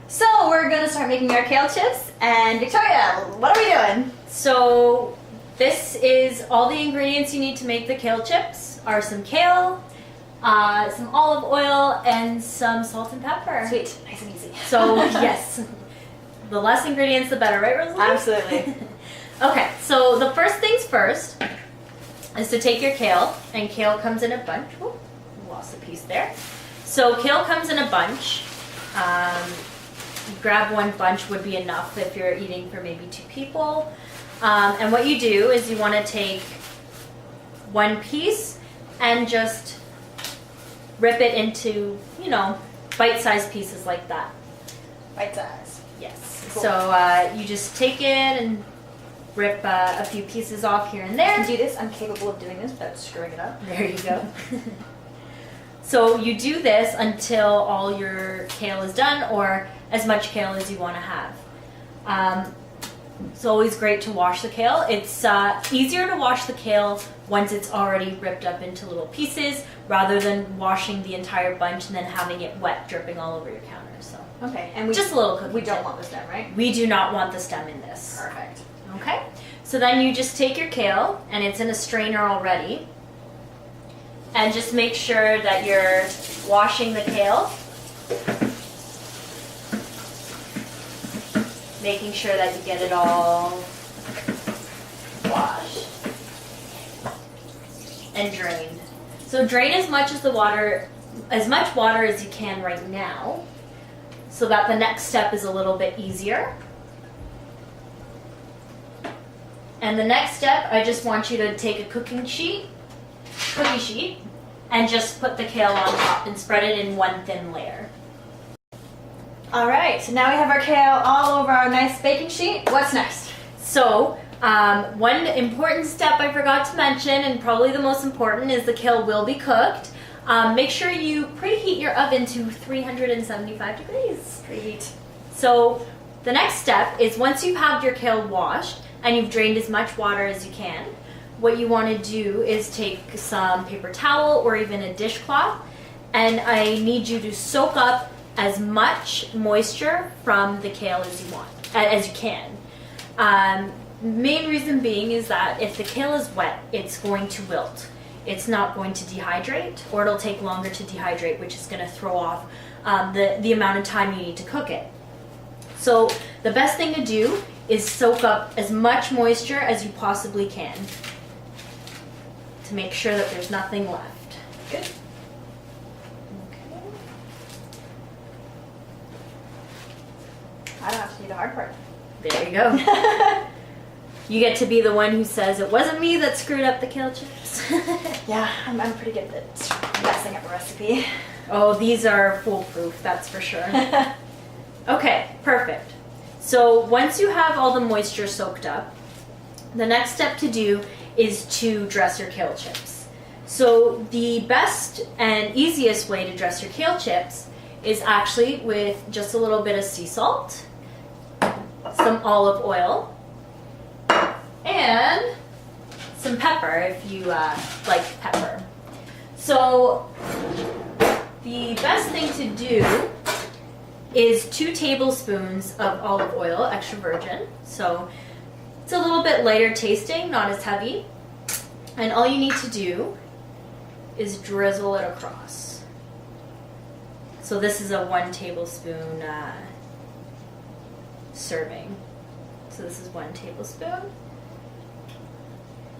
So we're gonna start making our kale chips, and Victoria, what are we doing? So this is all the ingredients you need to make the kale chips are some kale, some olive oil, and some salt and pepper. Sweet, nice and easy. So yes, the less ingredients the better, right, Rosalie? Absolutely. Okay, so the first things first is to take your kale, and kale comes in a bunch. Whoop, lost a piece there. So kale comes in a bunch. Grab one bunch would be enough if you're eating for maybe 2 people. And what you do is you want to take one piece and just rip it into, bite-sized pieces like that. Bite size. Yes. Cool. So you just take it and rip a few pieces off here and I there. can do this. I'm capable of doing this without screwing it up. There you go. So you do this until all your kale is done, or as much kale as you want to have. It's always great to wash the kale. It's easier to wash the kale once it's already ripped up into little pieces, rather than washing the entire bunch and then having it wet, dripping all over your counter. So Okay, and just a little cooking we don't tip. want the stem, right? We do not want the stem in this. Perfect. Okay, so then you just take your kale, and it's in a strainer already, and just make sure that you're washing the kale, making sure that you get it all washed and drained. So drain as much water as you can right now, so that the next step is a little bit easier. And the next step, I just want you to take a cookie sheet, and just put the kale on top and spread it in one thin layer. All right, so now we have our kale all over our nice baking sheet. What's next? So, one important step I forgot to mention, and probably the most important, is the kale will be cooked. Make sure you preheat your oven to 375 degrees. Great. So, the next step is once you've had your kale washed, and you've drained as much water as you can, what you want to do is take some paper towel or even a dishcloth, and I need you to soak up as much moisture from the kale as you can. Main reason being is that if the kale is wet, it's going to wilt. It's not going to dehydrate, or it'll take longer to dehydrate, which is going to throw off the amount of time you need to cook it. So the best thing to do is soak up as much moisture as you possibly can to make sure that there's nothing left. Good. Okay. I don't have to do the hard part. There you go. You get to be the one who says, it wasn't me that screwed up the kale chips. Yeah, I'm pretty good at messing up a recipe. Oh, these are foolproof, that's for sure. Okay, perfect. So once you have all the moisture soaked up, the next step to do is to dress your kale chips. So the best and easiest way to dress your kale chips is actually with just a little bit of sea salt, some olive oil, and some pepper if you like pepper. So the best thing to do is 2 tablespoons of olive oil, extra virgin. So it's a little bit lighter tasting, not as heavy. And all you need to do is drizzle it across. So this is a 1 tablespoon serving. So this is 1 tablespoon.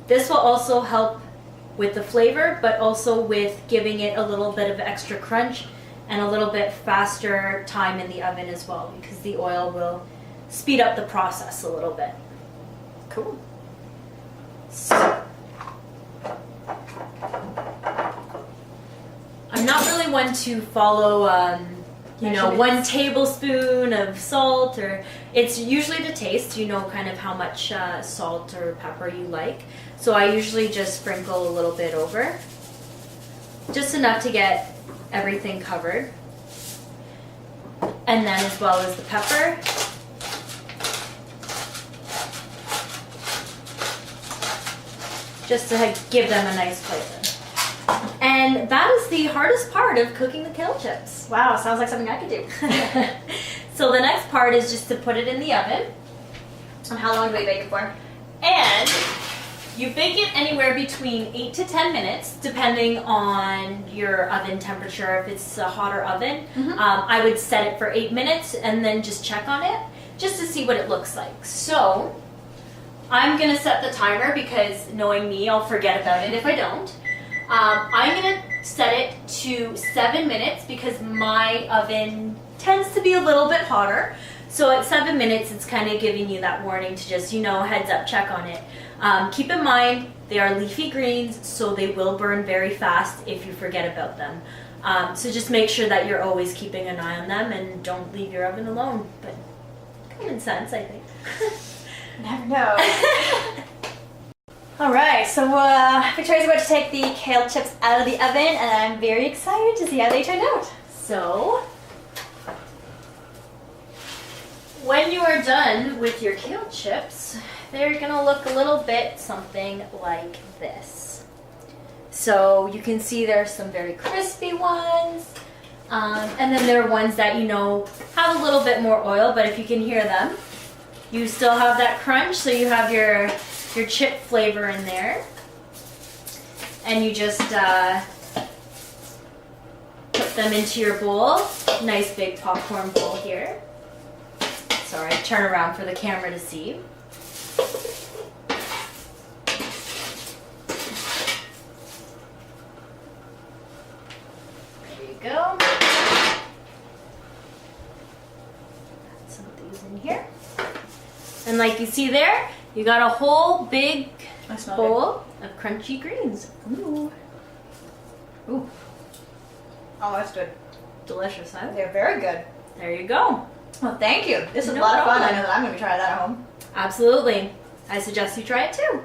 This will also help with the flavor, but also with giving it a little bit of extra crunch and a little bit faster time in the oven as well, because the oil will speed up the process a little bit. Cool. So, I'm not really one to follow, 1 tablespoon of salt, or it's usually to taste, kind of how much salt or pepper you like. So I usually just sprinkle a little bit over, just enough to get everything covered. And then as well as the pepper. Just to give them a nice flavor. And that is the hardest part of cooking the kale chips. Wow, sounds like something I could do. So the next part is just to put it in the oven. And how long do we bake it for? And you bake it anywhere between 8 to 10 minutes, depending on your oven temperature. If it's a hotter oven, I would set it for 8 minutes and then just check on it, just to see what it looks like. So I'm going to set the timer because knowing me, I'll forget about it if I don't. I'm going to set it to 7 minutes because my oven tends to be a little bit hotter. So at 7 minutes, it's kind of giving you that warning to just, heads up, check on it. Keep in mind, they are leafy greens, so they will burn very fast if you forget about them. So just make sure that you're always keeping an eye on them and don't leave your oven alone. But common sense, I think. Never know. All right, so Victoria's about to take the kale chips out of the oven, and I'm very excited to see how they turned out. So, when you are done with your kale chips, they're gonna look a little bit something like this. So you can see there's some very crispy ones, and then there are ones that have a little bit more oil, but if you can hear them, you still have that crunch, so you have your chip flavor in there. And you just put them into your bowl. Nice big popcorn bowl here. Sorry, turn around for the camera to see. There you go. Put some of these in here. And like you see there, you got a whole big bowl of crunchy greens. Ooh. Ooh. Oh, that's good. Delicious, huh? They're very good. There you go. Well, thank you. This is No a lot of fun. problem. I know that I'm going to be trying that at home. Absolutely. I suggest you try it too.